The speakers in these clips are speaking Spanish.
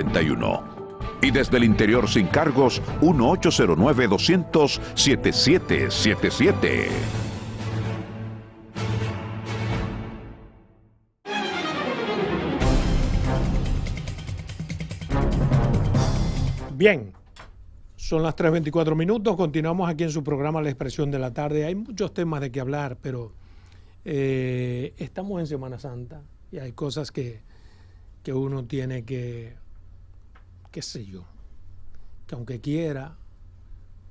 809-200-7791. Y desde el interior sin cargos, 1-809-200-7777. Bien, son las 3:24 minutos, continuamos aquí en su programa La Expresión de la Tarde. Hay muchos temas de que hablar, pero estamos en Semana Santa y hay cosas que uno tiene que, qué sé yo, que aunque quiera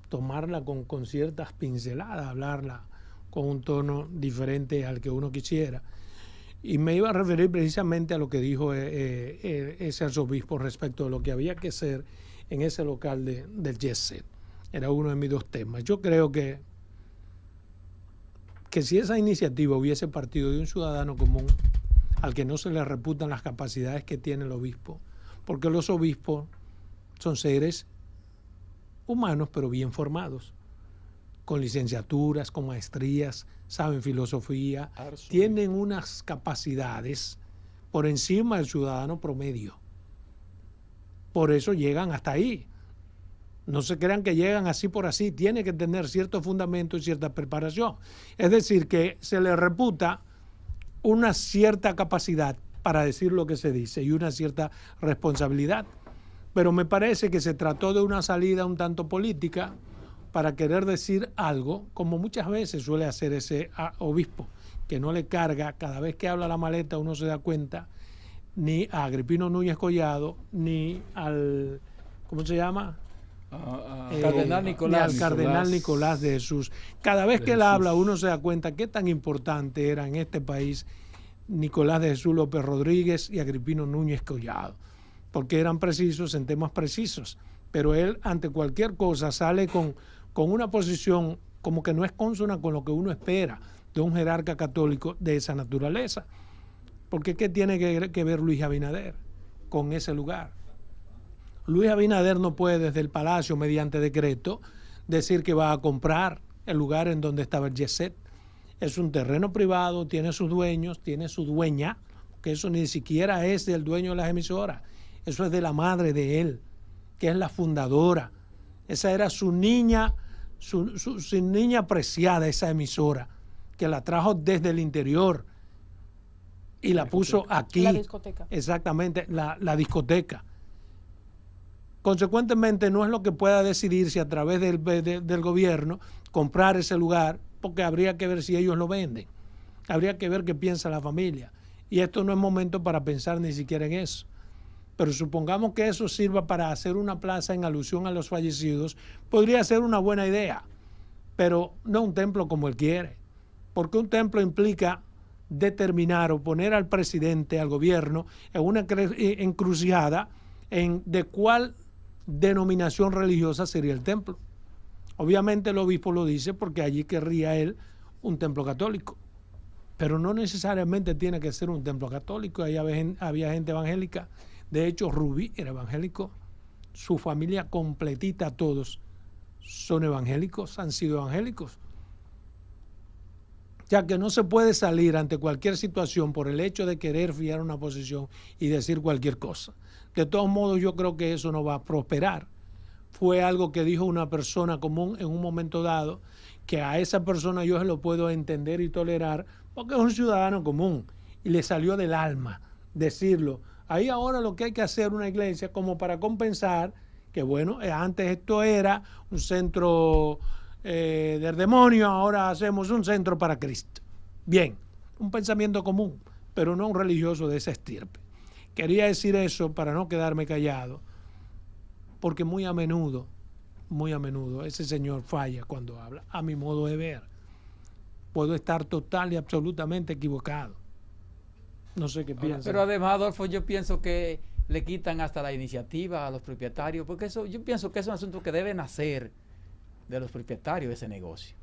tomarla con ciertas pinceladas, hablarla con un tono diferente al que uno quisiera. Y me iba a referir precisamente a lo que dijo ese arzobispo respecto de lo que había que hacer en ese local del Jet Set. Era uno de mis dos temas. Yo creo que si esa iniciativa hubiese partido de un ciudadano común al que no se le reputan las capacidades que tiene el obispo, porque los obispos son seres humanos pero bien formados, con licenciaturas, con maestrías, saben filosofía, tienen unas capacidades por encima del ciudadano promedio. Por eso llegan hasta ahí. No se crean que llegan así por así. Tiene que tener cierto fundamento y cierta preparación. Es decir, que se le reputa una cierta capacidad para decir lo que se dice y una cierta responsabilidad. Pero me parece que se trató de una salida un tanto política para querer decir algo, como muchas veces suele hacer ese obispo, que no le carga, cada vez que habla la maleta uno se da cuenta, ni a Agripino Núñez Collado, ni al, ¿cómo se llama? Cardenal Nicolás. Ni al cardenal Nicolás de Jesús. Cada vez que él habla uno se da cuenta qué tan importante era en este país Nicolás de Jesús López Rodríguez y Agripino Núñez Collado, porque eran precisos en temas precisos, pero él ante cualquier cosa sale con una posición como que no es consona con lo que uno espera de un jerarca católico de esa naturaleza. Porque ¿qué tiene que ver Luis Abinader con ese lugar? Luis Abinader no puede desde el Palacio, mediante decreto, decir que va a comprar el lugar en donde estaba el Jet Set. Es un terreno privado, tiene sus dueños, tiene su dueña, que eso ni siquiera es del dueño de las emisoras, eso es de la madre de él, que es la fundadora. Esa era su niña, su niña preciada, esa emisora, que la trajo desde el interior y la puso aquí. La discoteca. Exactamente, la discoteca. Consecuentemente, no es lo que pueda decidirse a través del gobierno comprar ese lugar, porque habría que ver si ellos lo venden. Habría que ver qué piensa la familia. Y esto no es momento para pensar ni siquiera en eso. Pero supongamos que eso sirva para hacer una plaza en alusión a los fallecidos, podría ser una buena idea, pero no un templo como él quiere. Porque un templo implica determinar o poner al presidente, al gobierno, en una encrucijada de cuál denominación religiosa sería el templo. Obviamente el obispo lo dice porque allí querría él un templo católico, pero no necesariamente tiene que ser un templo católico. Ahí había gente evangélica. De hecho, Rubí era evangélico, su familia completita, todos son evangélicos, han sido evangélicos. Ya que no se puede salir ante cualquier situación por el hecho de querer fijar una posición y decir cualquier cosa. De todos modos, yo creo que eso no va a prosperar. Fue algo que dijo una persona común en un momento dado, que a esa persona yo se lo puedo entender y tolerar, porque es un ciudadano común y le salió del alma decirlo. Ahí ahora lo que hay que hacer una iglesia como para compensar que, bueno, antes esto era un centro del demonio, ahora hacemos un centro para Cristo. Bien, un pensamiento común, pero no un religioso de esa estirpe. Quería decir eso para no quedarme callado, porque muy a menudo ese señor falla cuando habla, a mi modo de ver. Puedo estar total y absolutamente equivocado. No sé qué piensa. Pero además, Adolfo, yo pienso que le quitan hasta la iniciativa a los propietarios, porque eso, yo pienso que es un asunto que debe nacer de los propietarios de ese negocio.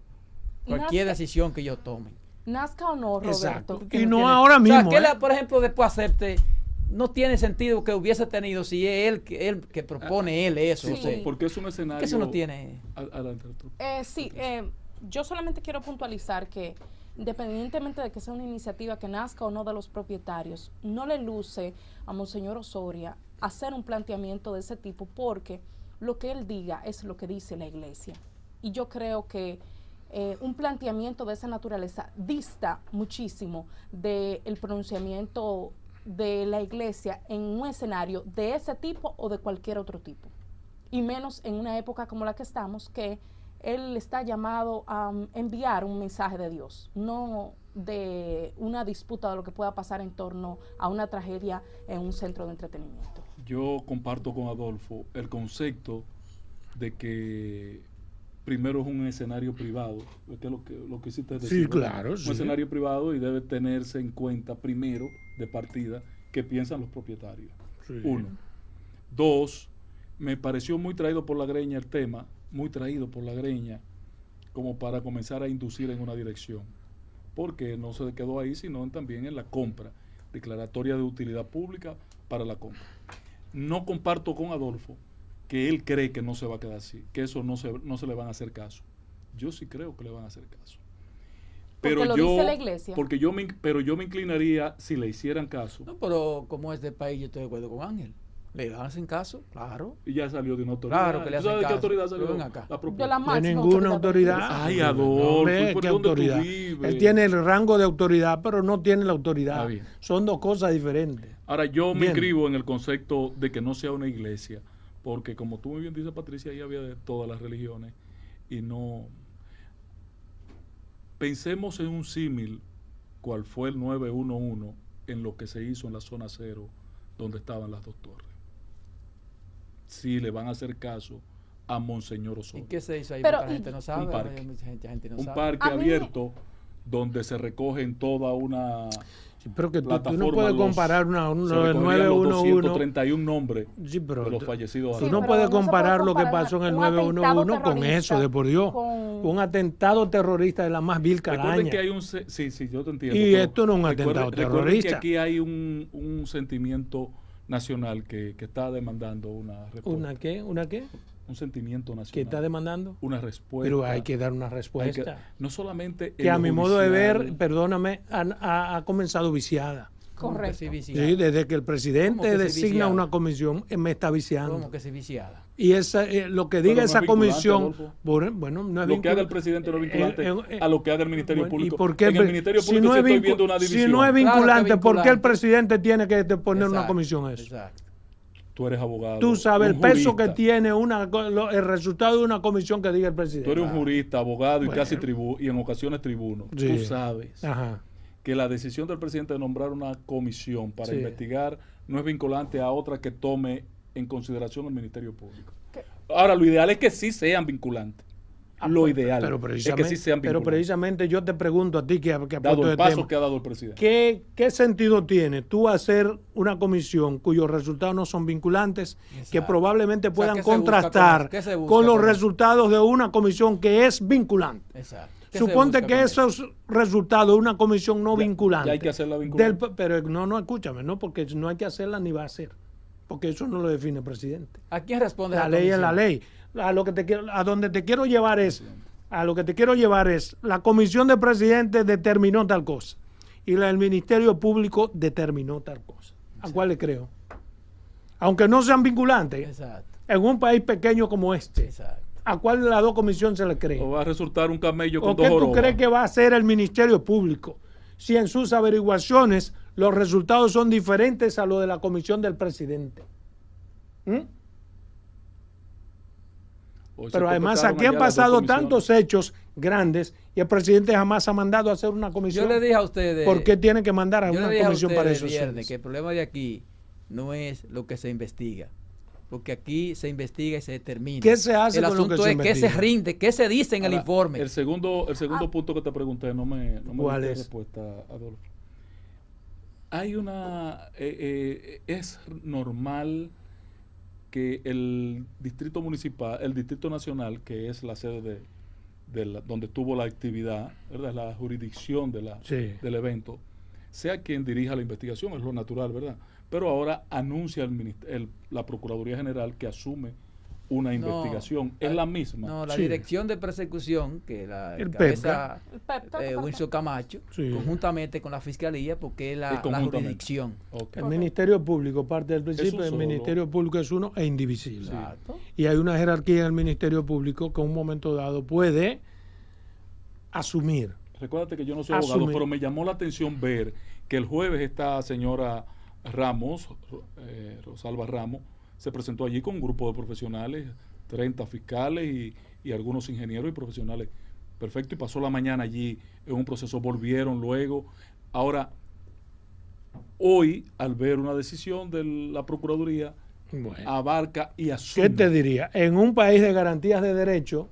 Cualquier decisión que ellos tomen. Nazca o no, Roberto. Exacto. Que Y no no tiene, ahora mismo. O sea, que él, por ejemplo, después acepte, no tiene sentido que hubiese tenido si es él que propone él eso. Sí. O sea, porque es un escenario. que eso no tiene. Adelante, Yo solamente quiero puntualizar que independientemente de que sea una iniciativa que nazca o no de los propietarios, no le luce a Monseñor Osoria hacer un planteamiento de ese tipo, porque lo que él diga es lo que dice la iglesia. Y yo creo que un planteamiento de esa naturaleza dista muchísimo del pronunciamiento de la iglesia en un escenario de ese tipo o de cualquier otro tipo. Y menos en una época como la que estamos, que él está llamado a enviar un mensaje de Dios, no de una disputa de lo que pueda pasar en torno a una tragedia en un centro de entretenimiento. Yo comparto con Adolfo el concepto de que primero es un escenario privado, que es lo que hiciste decir. Sí, claro, un sí. escenario privado, y debe tenerse en cuenta primero, de partida, qué piensan los propietarios. Sí. 1. 2, me pareció muy traído por la greña el tema, muy traído por la greña, como para comenzar a inducir en una dirección. Porque no se quedó ahí, sino también en la compra, declaratoria de utilidad pública para la compra. No comparto con Adolfo que él cree que no se va a quedar así, que eso no se le van a hacer caso. Yo sí creo que le van a hacer caso. Porque lo dice la iglesia. Pero yo me inclinaría, si le hicieran caso. No, pero como es de país, yo estoy de acuerdo con Ángel. ¿Le hacen caso? Claro. Y ya salió de una autoridad. Claro que le ¿Tú hacen sabes de qué caso? autoridad salió? Pero ven acá. La De propuesta. la De máxima ninguna autoridad. Ay, Adolfo, Hombre, ¿por ¿qué dónde tú autoridad? vives? Él tiene el rango de autoridad, pero no tiene la autoridad. Está bien. Son dos cosas diferentes. Ahora, yo me Bien. inscribo en el concepto de que no sea una iglesia, porque como tú muy bien dices, Patricia, ahí había de todas las religiones, y no... Pensemos en un símil, cual fue el 911, en lo que se hizo en la zona cero, donde estaban las dos torres. Si le van a hacer caso a Monseñor ¿Y Osorio. qué se hizo ahí? Pero, Porque la gente no sabe. un parque. Hay mucha gente no Un sabe. parque A mí- abierto donde se recogen toda una... Sí, pero que tú no plataforma, puedes los- comparar se lo del recogían los 911. 231 nombres Sí, pero de los fallecidos. Sí, tú no pero puedes no se puede comparar lo que comparar pasó en el un 911 atentado con eso, de por Dios. con- Un atentado terrorista de la más vil Recuerden calaña. que hay un... Sí, yo te entiendo. Y pero esto no es un atentado recuerden terrorista. que aquí hay un sentimiento nacional que está demandando una respuesta. ¿Una qué? ¿Una qué? Un sentimiento ¿Qué nacional. está demandando? Una respuesta. Pero hay que dar una Hay que- respuesta. no solamente... Que en a lo mi modo de ver, judicial, perdóname, ha comenzado viciada. ¿Cómo que Correcto. sí viciada? Sí, desde que el presidente ¿Cómo que sí designa viciada? una comisión, me está viciando. ¿Cómo que sí viciada? Y esa, lo que diga Pero no esa es vinculante, comisión, Adolfo. bueno, no es Lo que haga el vinculante. presidente no es vinculante a lo que haga el Ministerio Bueno, Público. ¿y por qué En el Ministerio si Público no sí es estoy vincu- viendo una división. Si no es Claro que vinculante, ¿por qué el vinculante. presidente tiene que poner una Exacto, comisión a eso? Exacto. Tú eres abogado. Tú sabes el un peso jurista. que tiene el resultado de una comisión que diga el presidente. Tú eres un jurista, abogado y Bueno. casi y en ocasiones tribuno. Sí. Tú sabes Ajá. que la decisión del presidente de nombrar una comisión para Sí. investigar no es vinculante a otra que tome en consideración el Ministerio Público. ¿Qué? Ahora, lo ideal es que sí sean vinculantes. Lo ideal Pero es que precisamente, sí sean pero vinculantes. precisamente yo te pregunto a ti que Dado aporto el de paso tema, que ha dado el presidente. ¿qué sentido tiene tú hacer una comisión cuyos resultados no son vinculantes, que Exacto. probablemente O sea, puedan ¿qué se busca contrastar con eso? ¿Qué se busca con los con eso? resultados de una comisión que es vinculante? Exacto. ¿Qué se Suponte busca que con eso? esos resultados de una comisión no Ya- vinculante. ya hay que hacerla vinculante. pero no, escúchame, no, porque no hay que hacerla ni va a ser, porque eso no lo define el presidente. ¿A quién responde La esa ley es la comisión? ley. A donde te quiero llevar es, la comisión de presidente determinó tal cosa y la del Ministerio Público determinó tal cosa. ¿A cuál le creo? Aunque no sean vinculantes, Exacto. en un país pequeño como este, Exacto. ¿a cuál de las dos comisiones se le cree? O va a resultar un camello con ¿O dos qué tú jorobas. crees que va a hacer el Ministerio Público si en sus averiguaciones los resultados son diferentes a los de la comisión del presidente? ¿Mm? Hoy se Pero además completaron aquí han allá las dos pasado comisiones. tantos hechos grandes y el presidente jamás ha mandado a hacer una comisión. Yo le dije a ustedes. ¿Por qué tiene que mandar a Yo una le dije a comisión para ustedes eso? el viernes que el problema de aquí no es lo que se investiga, porque aquí se investiga y se determina. ¿Qué se hace el con lo asunto que se es qué se investiga? rinde, qué se dice en el Ahora, informe. El segundo punto que te pregunté no me ¿Cuál diste es? respuesta, Adolfo. Hay una... es normal que el distrito municipal, el distrito nacional, que es la sede donde tuvo la actividad, ¿verdad? La jurisdicción Sí. del evento, sea quien dirija la investigación, es lo natural, ¿verdad? Pero ahora anuncia la Procuraduría General que asume una No, investigación, es la misma. No, la Sí. Dirección de Persecución, que la El cabeza El PEP, Wilson Camacho, Sí. conjuntamente con la Fiscalía, porque es Y la conjuntamente. jurisdicción. Ok. El Ministerio Público parte del principio, un el solo. Ministerio Público es uno e indivisible. Exacto. Y hay una jerarquía en el Ministerio Público que en un momento dado puede asumir. Recuérdate que yo no soy abogado, Asumir. pero me llamó la atención ver que el jueves esta señora Ramos, Rosalba Ramos, se presentó allí con un grupo de profesionales, 30 fiscales y algunos ingenieros y profesionales. Perfecto, y pasó la mañana allí en un proceso, volvieron luego. Ahora, hoy, al ver una decisión de la Procuraduría, Bueno. abarca y asume. ¿Qué te diría? En un país de garantías de derecho,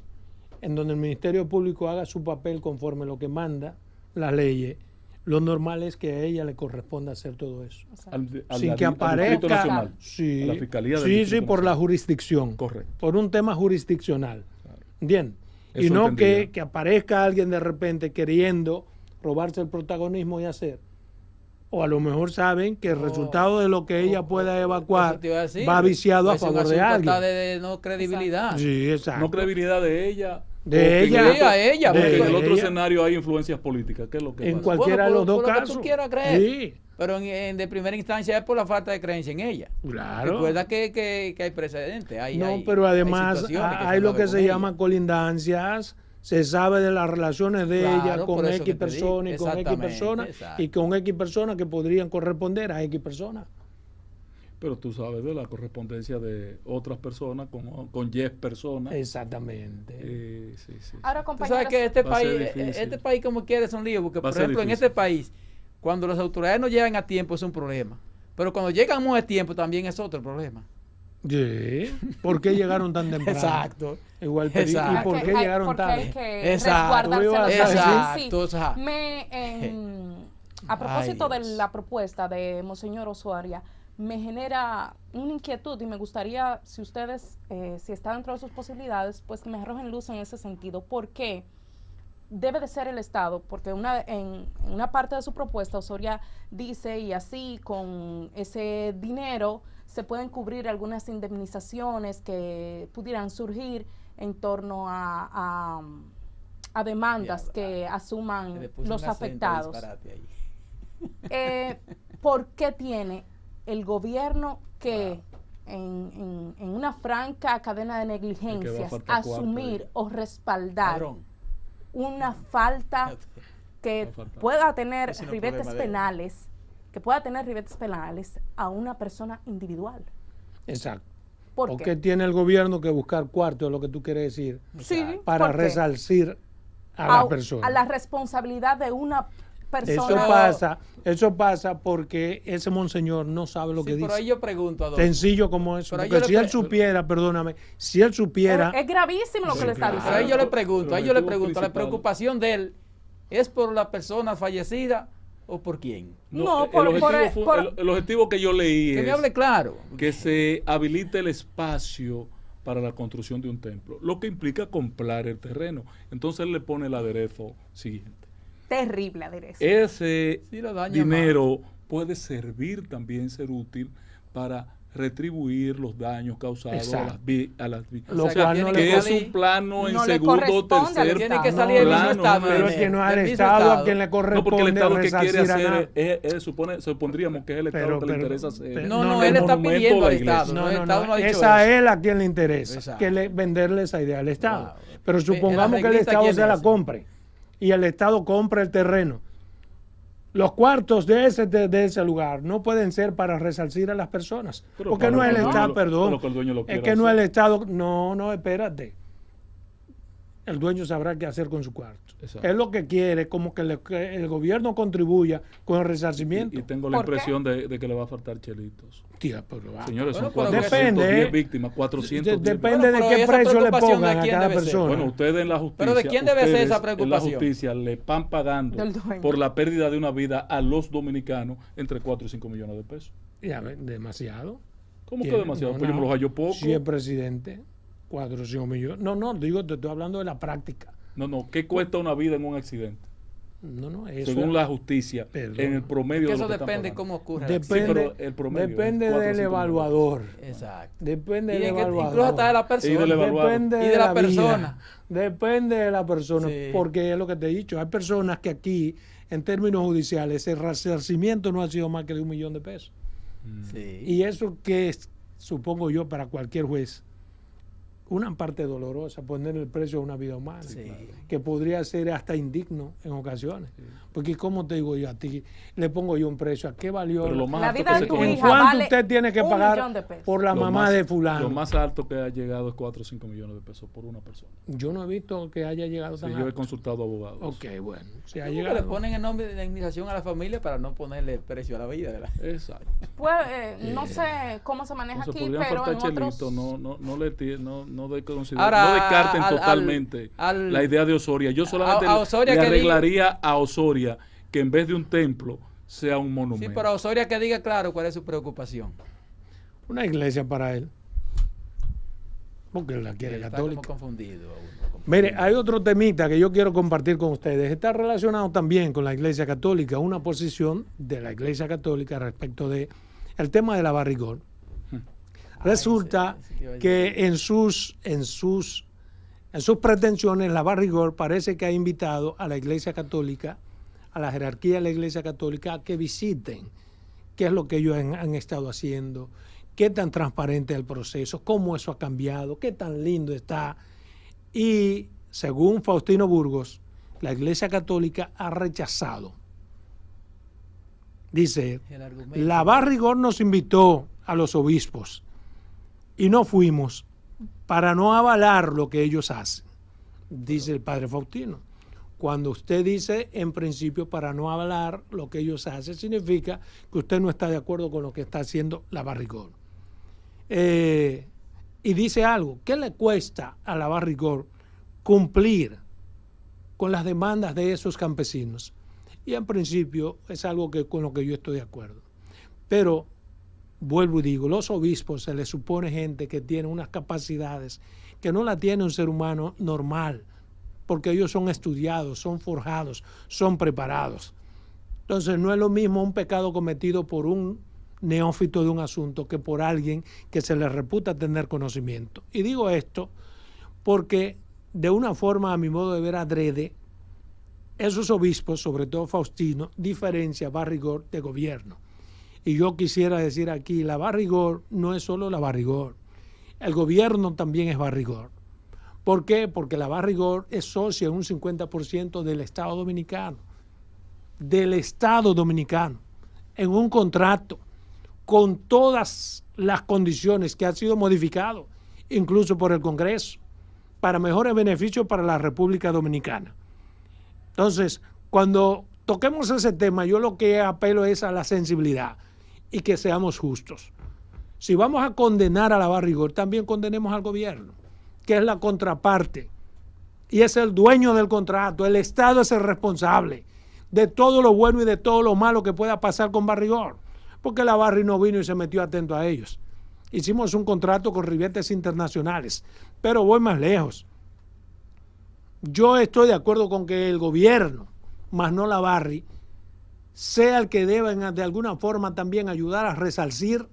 en donde el Ministerio Público haga su papel conforme lo que manda las leyes, lo normal es que a ella le corresponda hacer todo eso. Sin que Distrito aparezca. Nacional, Sí, a la Fiscalía del sí, Distrito por la Nacional. jurisdicción. Correcto. Por un tema jurisdiccional. Claro. ¿Entiendes? Y Eso no entendí yo. que aparezca alguien de repente queriendo robarse el protagonismo y hacer. O a lo mejor saben que el resultado de lo que ella pueda evacuar Eso te iba a decir, va viciado a pues, es un favor de asunto alguien. hasta de no credibilidad. Sí, exacto. No credibilidad de ella. De o que ella. en el otro- Sí, a ella, o que porque en el otro ella- escenario hay influencias políticas. ¿Qué es lo que En pasa? cualquiera de los dos por lo que casos. tú quieras creer. Sí, Pero de primera instancia es por la falta de creencia en ella. claro. Recuerda que hay precedentes. No, pero además situaciones hay se lo han que dado se con llama ella. colindancias, se sabe de las relaciones de Claro, ella con por eso X que te digo. persona y con X Exactamente, persona exacto. y con X personas que podrían corresponder a X personas. Pero tú sabes de la correspondencia de otras personas con 10 personas. Exactamente. Sí, sí. Ahora, Tú compañeros, sabes que este Va a ser país, difícil. este país como quiere es un lío, porque Va a por ser ejemplo en difícil. este país, cuando las autoridades no llegan a tiempo es un problema. Pero cuando llegan muy a tiempo también es otro problema. Sí. ¿Por qué llegaron tan temprano? Exacto. Igual, pero ¿y Exacto. por qué llegaron porque tarde? hay que Exacto. Tú ibas a resguardarse decir- la Exacto, o sea. A propósito Ay, de Dios. la propuesta de Monseñor Osoria, me genera una inquietud y me gustaría, si ustedes, si está dentro de sus posibilidades, pues que me arrojen luz en ese sentido. ¿Por qué debe de ser el Estado? Porque en una parte de su propuesta, Osoria dice, y así con ese dinero se pueden cubrir algunas indemnizaciones que pudieran surgir en torno a demandas Ya, que asuman Le puse los un acento afectados. disparate ahí. ¿Por qué tiene el gobierno que en una franca cadena de negligencias faltar cuarto asumir ahí. o respaldar Ladrón. una falta que Va a faltar. pueda tener Ese no es ribetes problema de él. penales, que pueda tener ribetes penales a una persona individual? Exacto. ¿Por ¿Por qué? qué tiene el gobierno que buscar cuarto, es lo que tú quieres decir, Sí, para ¿por qué? resarcir a la persona? A la responsabilidad de una persona. Eso pasa porque ese monseñor no sabe lo Sí, que pero ahí dice. yo pregunto a Don. Sencillo como eso. Pero ahí Porque yo si le él pre- supiera, perdóname, si él supiera, Es gravísimo lo que Sí, le está claro. Pero ahí diciendo. yo le pregunto, Pero ahí el yo le motivo pregunto, ¿la principal- preocupación de él es por la persona fallecida o por quién? No, el objetivo que yo leí Que me es hable claro. que se habilite el espacio para la construcción de un templo, lo que implica comprar el terreno. Entonces él le pone el aderezo siguiente. Terrible aderezo. Ese Sí, lo daña dinero puede servir también, ser útil para retribuir los daños causados Exacto. a las víctimas. Lo O sea, cual no que le es salir- un plano en no le segundo o corresponde al tercer Tiene Estado. que salir del mismo plano, estado. ¿no? pero es que no es al del mismo Estado a quien le No, porque corresponde el Estado que quiere resarcir a nada. hacer, supondríamos que es el Estado que le interesa hacer. No, No, no, el él está monumento pidiendo a al la iglesia. Estado. No, El no, Estado no, no ha dicho es a eso. él a quien le interesa Exacto. que venderle esa idea al Estado. Wow. Pero supongamos El que el arreglista, Estado ¿quién se la es? compre y el Estado compra el terreno. Los cuartos de ese lugar no pueden ser para resarcir a las personas. Pero Porque para no es el que el dueño Estado, lo- perdón. pero que el dueño lo Es quiera que no es el hacer. Estado. No, espérate. El dueño sabrá qué hacer con su cuarto. Exacto. Es lo que quiere, como que el gobierno contribuya con el resarcimiento. Y tengo la ¿Por qué? impresión de que le va a faltar chelitos. Tía, pero va. Señores, son Bueno, pero 410 depende, ¿eh? víctimas, 410 Depende Bueno, de pero qué esa precio le preocupación, ¿de pongan a quién cada debe ser? persona. Bueno, ustedes en la justicia. ¿Pero de quién debe ser ustedes esa En preocupación? la justicia le están pagando Del dueño. por la pérdida de una vida a los dominicanos entre 4 y 5 millones de pesos. Ya ven, demasiado. ¿Cómo que Tiene- demasiado? no, Pues yo me no. los hallo poco. Si es presidente, 4 o 5 millones. No, digo, te estoy hablando de la práctica. No, ¿qué cuesta una vida en un accidente? No, eso según la justicia, Perdón. en el promedio Que de eso lo que están depende pagando. cómo ocurra. Sí, pero el promedio depende es 4 o del 5 evaluador. Exacto. Depende Y del de que evaluador. incluso hasta de la persona. Y del evaluado. Depende Y de la vida. persona. Depende de la persona. Sí. Porque es lo que te he dicho. Hay personas que aquí, en términos judiciales, el resarcimiento no ha sido más que de $1.000.000 pesos. Sí. Y eso que es, supongo yo, para cualquier juez, una parte dolorosa, poner el precio a una vida humana, Sí. que podría ser hasta indigno en ocasiones. Porque, como te digo yo a ti, le pongo yo un precio, ¿a qué valió? Pero lo más La alto vida que de se tu ¿En conoce, hija cuánto vale usted tiene que $1 pagar millón de pesos. por la lo mamá más- de fulano? Lo más alto que ha llegado es 4 o 5 millones de pesos por una persona. Yo no he visto que haya llegado Sí, tan yo he alto. consultado abogados. Ok, bueno, si ha Porque le llegado. ponen el nombre de indemnización a la familia para no ponerle precio a la vida, ¿verdad? Exacto. Pues, no sé cómo se maneja Entonces aquí, podrían pero faltar en otros... chelitos, Ahora, no descarten al- totalmente al- la idea de Osoria. Yo solamente a Osoria le que diga- arreglaría a Osoria que en vez de un templo sea un monumento. Sí, pero a Osoria que diga claro cuál es su preocupación. Una iglesia para él. Porque él la quiere Está católica. como confundido. Mire, hay otro temita que yo quiero compartir con ustedes. Está relacionado también con la Iglesia Católica, una posición de la Iglesia Católica respecto de el tema de la barrigón. Resulta ese te iba a que en sus pretensiones la barrigón parece que ha invitado a la Iglesia Católica, a la jerarquía de la Iglesia Católica, a que visiten qué es lo que ellos han estado haciendo, qué tan transparente es el proceso, cómo eso ha cambiado, qué tan lindo está. Y según Faustino Burgos, la Iglesia Católica ha rechazado. Dice, El argumento. la Barrigón nos invitó a los obispos y no fuimos para no avalar lo que ellos hacen, dice el padre Faustino. Cuando usted dice, en principio, para no avalar lo que ellos hacen, significa que usted no está de acuerdo con lo que está haciendo la Barrigón. Y dice algo, ¿qué le cuesta a la Barrigón cumplir con las demandas de esos campesinos? Y en principio es algo con lo que yo estoy de acuerdo. Pero, vuelvo y digo, los obispos se les supone gente que tiene unas capacidades que no la tiene un ser humano normal, porque ellos son estudiados, son forjados, son preparados. Entonces no es lo mismo un pecado cometido por un neófito de un asunto que por alguien que se le reputa tener conocimiento. Y digo esto porque de una forma, a mi modo de ver, adrede, esos obispos, sobre todo Faustino, diferencia Barrigón de gobierno. Y yo quisiera decir aquí, la Barrigón no es solo la Barrigón, el gobierno también es Barrigón. ¿Por qué? Porque la Barrigón es socia en un 50% del Estado Dominicano, en un contrato con todas las condiciones que han sido modificados, incluso por el Congreso, para mejores beneficios para la República Dominicana. Entonces, cuando toquemos ese tema, yo lo que apelo es a la sensibilidad y que seamos justos. Si vamos a condenar a la Barrigón, también condenemos al gobierno, que es la contraparte y es el dueño del contrato. El Estado es el responsable de todo lo bueno y de todo lo malo que pueda pasar con Barrigón, porque la Barri no vino y se metió atento a ellos. Hicimos un contrato con ribetes internacionales, pero voy más lejos. Yo estoy de acuerdo con que el gobierno, más no la Barri, sea el que deba de alguna forma también ayudar a resarcir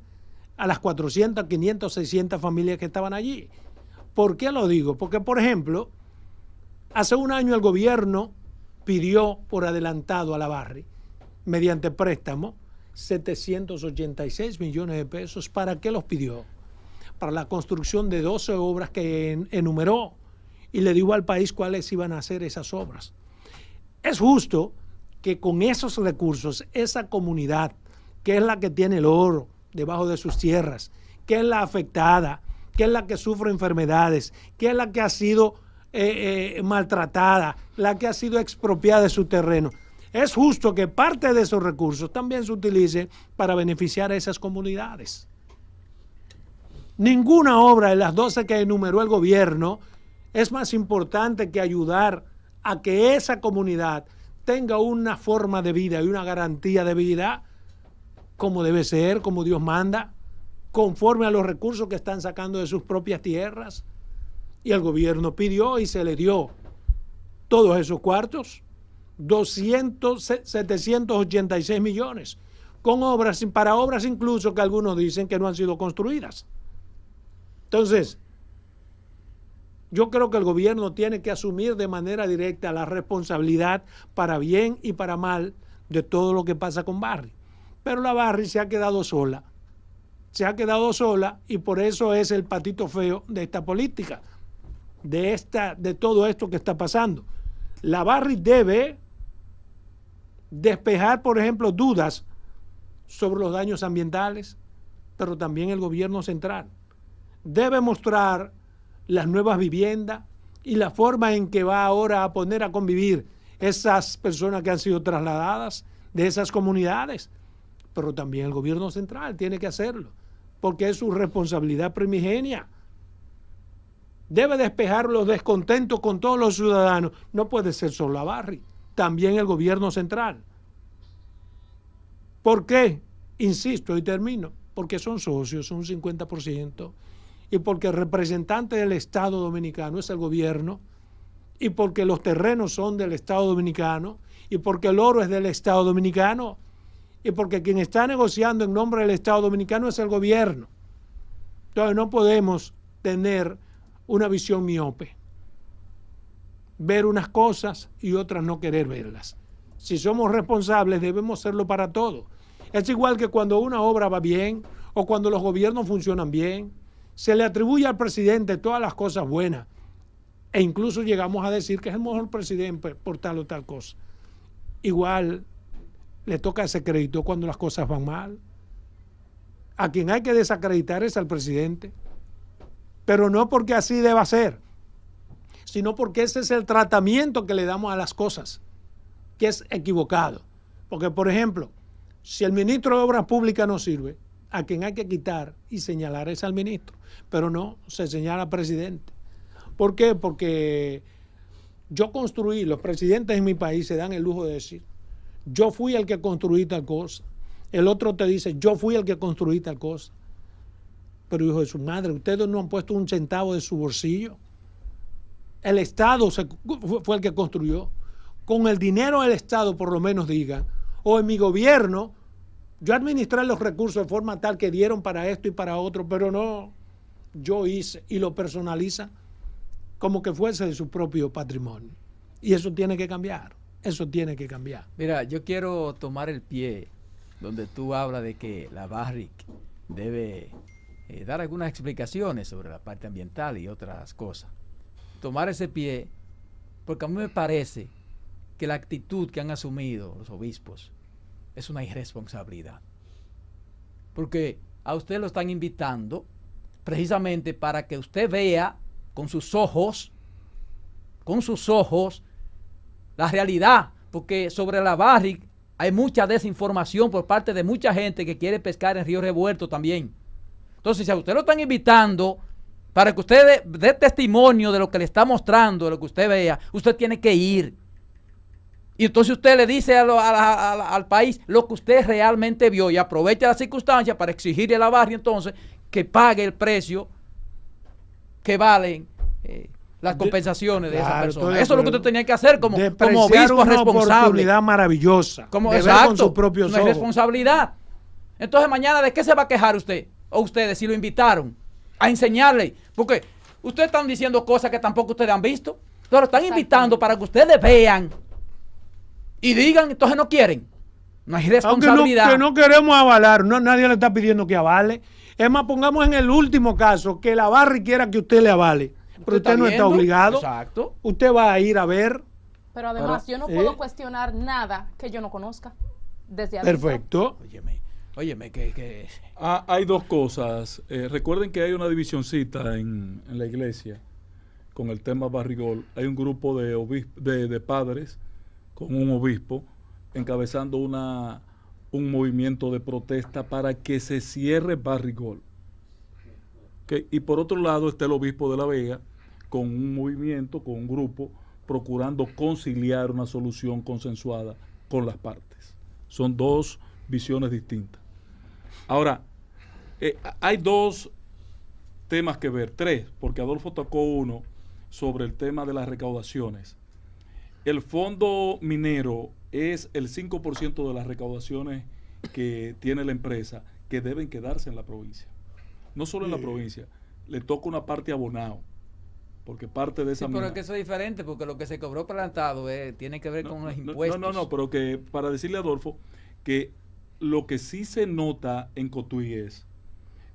a las 400, 500, 600 familias que estaban allí. ¿Por qué lo digo? Porque, por ejemplo, hace un año el gobierno pidió por adelantado a la Barri, mediante préstamo, 786 millones de pesos. ¿Para qué los pidió? Para la construcción de 12 obras que enumeró y le dijo al país cuáles iban a ser esas obras. Es justo que con esos recursos, esa comunidad, que es la que tiene el oro debajo de sus tierras, que es la afectada, que es la que sufre enfermedades, que es la que ha sido maltratada, la que ha sido expropiada de su terreno, es justo que parte de esos recursos también se utilice para beneficiar a esas comunidades. Ninguna obra de las 12 que enumeró el gobierno es más importante que ayudar a que esa comunidad tenga una forma de vida y una garantía de vida como debe ser, como Dios manda, conforme a los recursos que están sacando de sus propias tierras. Y el gobierno pidió y se le dio todos esos cuartos 786 millones, con obras, para obras incluso que algunos dicen que no han sido construidas. Entonces, yo creo que el gobierno tiene que asumir de manera directa la responsabilidad para bien y para mal de todo lo que pasa con Barry. Pero la Barry se ha quedado sola. Se ha quedado sola y por eso es el patito feo de esta política, de todo esto que está pasando. La Barry debe despejar, por ejemplo, dudas sobre los daños ambientales, pero también el gobierno central debe mostrar las nuevas viviendas y la forma en que va ahora a poner a convivir esas personas que han sido trasladadas de esas comunidades. Pero también el gobierno central tiene que hacerlo, porque es su responsabilidad primigenia. Debe despejar los descontentos con todos los ciudadanos. No puede ser solo la Barry, también el gobierno central. ¿Por qué? Insisto y termino, porque son socios, son un 50%, y porque el representante del Estado Dominicano es el gobierno, y porque los terrenos son del Estado Dominicano, y porque el oro es del Estado Dominicano, y porque quien está negociando en nombre del Estado Dominicano es el gobierno. Entonces no podemos tener una visión miope, ver unas cosas y otras no querer verlas. Si somos responsables debemos serlo para todo. Es igual que cuando una obra va bien o cuando los gobiernos funcionan bien, se le atribuye al presidente todas las cosas buenas e incluso llegamos a decir que es el mejor presidente por tal o tal cosa. Igual le toca ese crédito cuando las cosas van mal. A quien hay que desacreditar es al presidente, pero no porque así deba ser, sino porque ese es el tratamiento que le damos a las cosas, que es equivocado. Porque, por ejemplo, si el ministro de Obras Públicas no sirve, a quien hay que quitar y señalar es al ministro, pero no se señala al presidente. ¿Por qué? Porque yo construí, los presidentes en mi país se dan el lujo de decir, yo fui el que construí tal cosa. El otro te dice, yo fui el que construí tal cosa. Pero hijo de su madre, ustedes no han puesto un centavo de su bolsillo. El Estado fue el que construyó. Con el dinero del Estado, por lo menos digan, o en mi gobierno, yo administré los recursos de forma tal que dieron para esto y para otro, pero no, yo hice, y lo personalizan como que fuese de su propio patrimonio. Y eso tiene que cambiar, eso tiene que cambiar. Mira, yo quiero tomar el pie donde tú hablas de que la Barrick debe dar algunas explicaciones sobre la parte ambiental y otras cosas. Tomar ese pie, porque a mí me parece que la actitud que han asumido los obispos es una irresponsabilidad. Porque a usted lo están invitando precisamente para que usted vea con sus ojos, la realidad, porque sobre la Barrick hay mucha desinformación por parte de mucha gente que quiere pescar en Río Revuelto también. Entonces, si a usted lo están invitando para que usted dé testimonio de lo que le está mostrando, de lo que usted vea, usted tiene que ir. Y entonces usted le dice al país lo que usted realmente vio y aprovecha las circunstancias para exigirle a la Barrick entonces que pague el precio que valen las compensaciones de esa persona. Eso es lo que usted tenía que hacer como obispo una responsable. Oportunidad maravillosa. Como, de exacto, ver con sus propios una ojos. responsabilidad. Entonces mañana, ¿de qué se va a quejar usted? O ustedes, si lo invitaron a enseñarle. Porque ustedes están diciendo cosas que tampoco ustedes han visto. Entonces lo están invitando para que ustedes vean y digan, entonces no quieren. No hay responsabilidad. Aunque no queremos avalar, nadie le está pidiendo que avale. Es más, pongamos en el último caso que la Barrick quiera que usted le avale. Pero usted no está obligado. Exacto. Usted va a ir a ver. Pero además yo no puedo cuestionar nada que yo no conozca desde adentro. Perfecto. Óyeme, que... Hay dos cosas. Recuerden que hay una divisioncita en la iglesia con el tema Barrigol. Hay un grupo de padres con un obispo encabezando un movimiento de protesta para que se cierre Barrigol. Y por otro lado está el obispo de La Vega con un movimiento, con un grupo, procurando conciliar una solución consensuada con las partes. Son dos visiones distintas. Ahora, hay dos temas que ver, tres, porque Adolfo tocó uno sobre el tema de las recaudaciones. el fondo minero es el 5% de las recaudaciones que tiene la empresa que deben quedarse en la provincia. No solo en la provincia, le toca una parte abonado, porque parte de esa Sí, pero mina- es que eso es diferente, porque lo que se cobró plantado tiene que ver con los impuestos. No, pero que para decirle a Adolfo que lo que sí se nota en Cotuí es,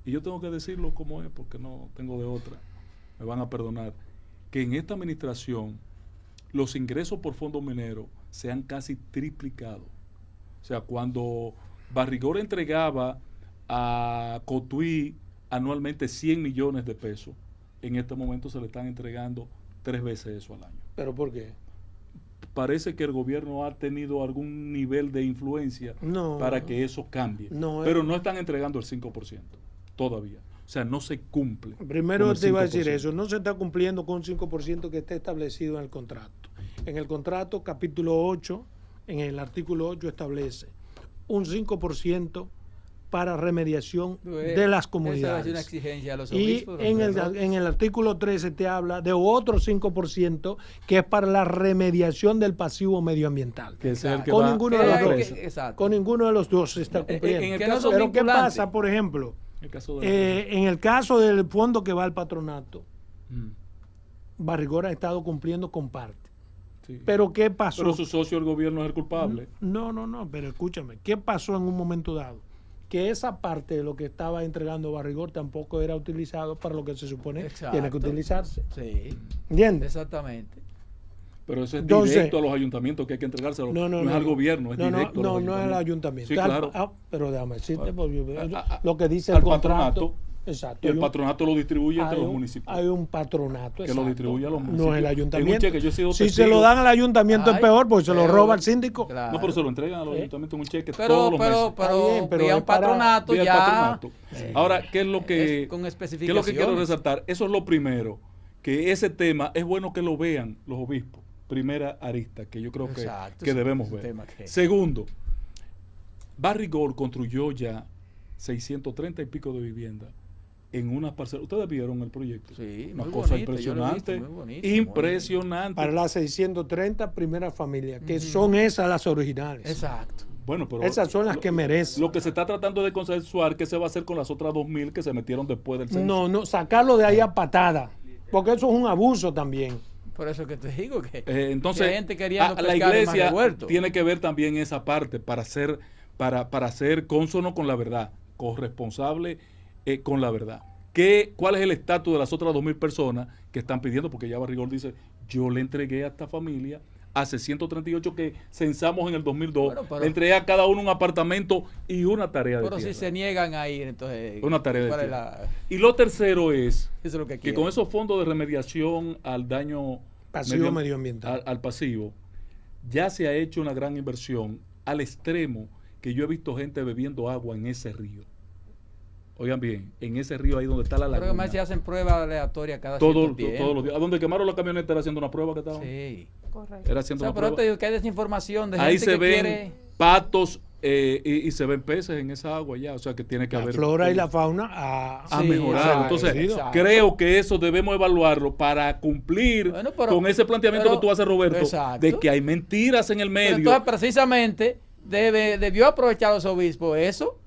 y yo tengo que decirlo como es, porque no tengo de otra, me van a perdonar, que en esta administración los ingresos por fondo minero se han casi triplicado. O sea, cuando Barrigor entregaba a Cotuí anualmente 100 millones de pesos, en este momento se le están entregando 3 veces eso al año. ¿Pero por qué? Parece que el gobierno ha tenido algún nivel de influencia No. para que eso cambie. No, pero no están entregando el 5% todavía. O sea, no se cumple. Primero con el te iba a decir 5%. eso, no se está cumpliendo con un 5% que está establecido en el contrato. En el contrato, capítulo 8, en el artículo 8 establece un 5% para remediación de las Esa comunidades. es una exigencia a los Y obispos. en el artículo 13 te habla de otro 5% que es para la remediación del pasivo medioambiental. Que ese es el que Con va ninguno a de la los dos. presa. Exacto. Con ninguno de los dos se está En cumpliendo. el Que no caso- son Pero ¿qué vinculantes. pasa, por ejemplo? el caso de la- En el caso del fondo que va al patronato, Mm, Barrigor ha estado cumpliendo con parte. sí. Pero ¿qué pasó? Pero su socio, el gobierno, es el culpable. No, pero escúchame, ¿qué pasó en un momento dado? Que esa parte de lo que estaba entregando Barrigor tampoco era utilizado para lo que se supone Exacto. tiene que utilizarse. Sí, ¿Entiendes? exactamente. Pero eso es Entonces- directo a los ayuntamientos que hay que entregárselo. No, es al gobierno, es directo a los no es al ayuntamiento. Sí, claro. Pero déjame decirte, a- lo que dice al el contrato. patronato. Exacto. Y el hay un- patronato lo distribuye entre hay los un- municipios. Hay un patronato. Que lo exacto. distribuye a los municipios. No es el En un ayuntamiento. cheque, yo he sido Si se testigo. lo dan al ayuntamiento es Ay, peor porque se lo pero- roba el síndico. Claro. No, pero se lo entregan a los ¿Eh? ayuntamientos en un cheque Pero, todos los meses. Está bien, pero vía es un para- patronato Vía el ya. patronato. Ahora, ¿qué es lo que, Es con qué es lo que quiero especificaciones. resaltar? Eso es lo primero, que ese tema es bueno que lo vean los obispos. Primera arista, que yo creo Exacto, que sí, debemos es un ver. tema que- Segundo, Barrigor construyó ya 630 y pico de viviendas en unas parcelas. Ustedes vieron el proyecto. Sí, una muy cosa bonito, yo lo he visto, impresionante. muy bonito, Impresionante. Para las 630 primeras familias, que son esas las originales. Exacto. Bueno, pero Esas son las que merecen. Lo que se está tratando de consensuar, ¿qué se va a hacer con las otras 2.000 que se metieron después del censo? No, sacarlo de ahí a patada, porque eso es un abuso también. Por eso que te digo que, Entonces, que hay gente queriendo la pescar en mar iglesia revuelto. tiene que ver también esa parte para ser cónsono con la verdad, corresponsable con la verdad. ¿Cuál es el estatus de las otras 2.000 personas que están pidiendo? Porque ya Barrigor dice, yo le entregué a esta familia hace 138 que censamos en el 2002, Bueno, pero- le entregué a cada uno un apartamento y una tarea de Pero si tierra. se niegan a ir, entonces. Una tarea de ¿cuál es tierra. la- Y lo tercero es Eso es lo que que quieren. con esos fondos de remediación al daño Pasivo medioambiental. al pasivo, ya se ha hecho una gran inversión al extremo que yo he visto gente bebiendo agua en ese río. Oigan bien, en ese río ahí donde está la Pero laguna. además se hacen pruebas aleatorias cada cierto tiempo. Todos los días. ¿A donde quemaron la camioneta era haciendo una prueba que estaban? Sí. Correcto. Era O haciendo sea, una pero prueba. te digo que hay desinformación de Ahí gente se que ven quiere. patos y se ven peces en esa agua ya. O sea que tiene que La haber. flora y la fauna ha Sí, mejorado. Entonces, exacto. creo que eso debemos evaluarlo para cumplir Bueno, pero- con ese planteamiento pero- que tú haces, Roberto, exacto. de que hay mentiras en el Pero medio. entonces, precisamente, debió aprovechar los obispos eso.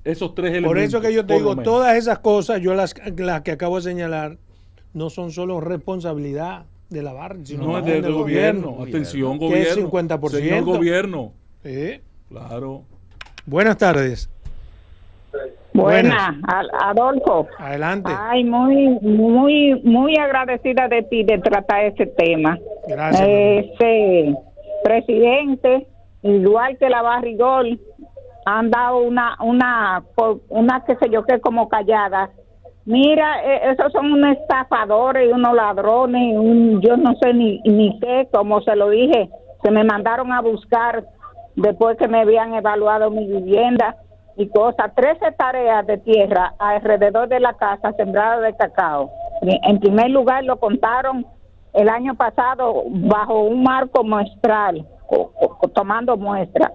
Esos tres elementos. Por eso que yo te por lo digo, menos. todas esas cosas, yo las que acabo de señalar, no son solo responsabilidad de la barra, sino No es también del gobierno. Atención, Que gobierno. es 50%. Señor gobierno. Sí. Claro. Buenas tardes. Buena, Adolfo. Adelante. Ay, muy agradecida de ti de tratar ese tema. Gracias. mi amor. Presidente, igual que la Barrigol, han dado una qué sé yo qué como callada. Mira, esos son unos estafadores y unos ladrones, yo no sé ni qué, como se lo dije, se me mandaron a buscar después que me habían evaluado mi vivienda y cosas, 13 hectáreas de tierra alrededor de la casa sembrada de cacao. En primer lugar lo contaron el año pasado bajo un marco muestral, tomando muestras.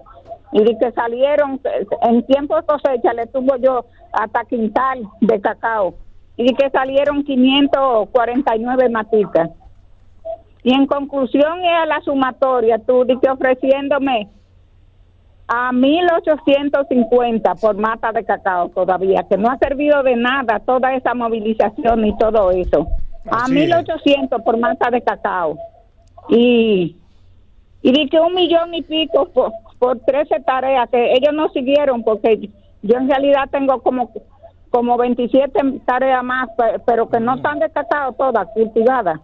Y de que salieron, en tiempo de cosecha le tuvo yo hasta quintal de cacao. Y de que salieron 549 maticas. Y en conclusión y a la sumatoria, tú dices ofreciéndome a 1,850 por mata de cacao todavía, que no ha servido de nada toda esa movilización y todo eso. A Así 1,800 por mata de cacao. Y di que 1,000,000 y pico por 13 tareas, que ellos no siguieron, porque yo en realidad tengo como 27 tareas más, pero que no están de cacao todas cultivadas.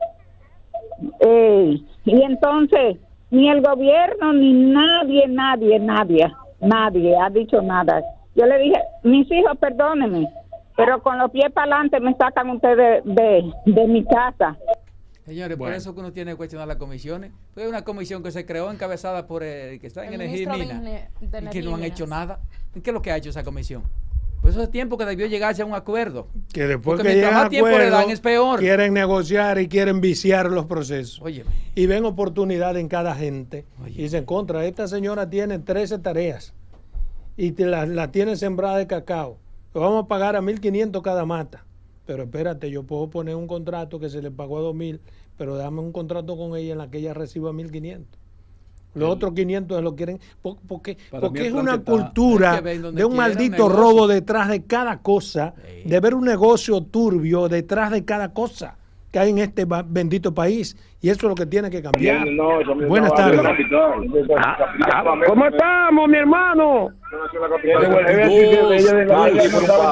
Y entonces ni el gobierno ni nadie ha dicho nada. Yo le dije, mis hijos, perdónenme, pero con los pies para adelante me sacan ustedes de mi casa. Señores, por Bueno. eso que uno tiene que cuestionar las comisiones. Fue una comisión que se creó encabezada por el que está en El Energía y ministro de Minas, de y que Energía no y han Minas. hecho nada. ¿Y qué es lo que ha hecho esa comisión? Pues eso es tiempo que debió llegarse a un acuerdo. Que después Porque que mientras llegan más tiempo le acuerdos, dan es peor. quieren negociar y quieren viciar los procesos. Oye, Y ven oportunidad en cada gente. Oye. Y dicen, contra, esta señora tiene 13 tareas y la tiene sembrada de cacao. Le vamos a pagar a 1,500 cada mata. Pero espérate, yo puedo poner un contrato que se le pagó a 2,000, pero dame un contrato con ella en la que ella reciba 1,500. Los otros 500 lo quieren, porque Para mí el es plan una que está- cultura Es que ven donde de un quiera, maldito un negocio. robo detrás de cada cosa, Sí. de ver un negocio turbio detrás de cada cosa que hay en este bendito país. Y eso es lo que tiene que cambiar. Buenas tardes. ¿Cómo estamos, mi hermano? Dos.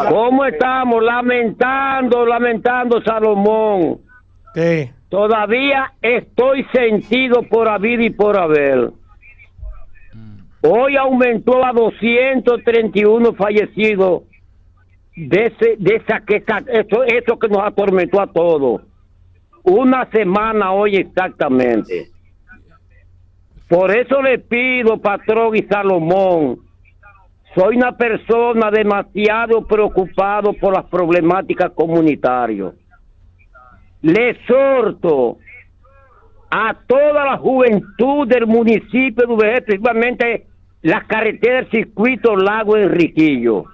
¿Cómo estamos? Lamentando, Salomón. ¿Qué? Todavía estoy sentido por haber y por haber. Hoy aumentó a 231 fallecidos eso que nos atormentó a todos. Una semana hoy exactamente. Por eso le pido, patrón y Salomón, soy una persona demasiado preocupado por las problemáticas comunitarias. Le exhorto a toda la juventud del municipio de Uveje, principalmente las carreteras del circuito Lago Enriquillo,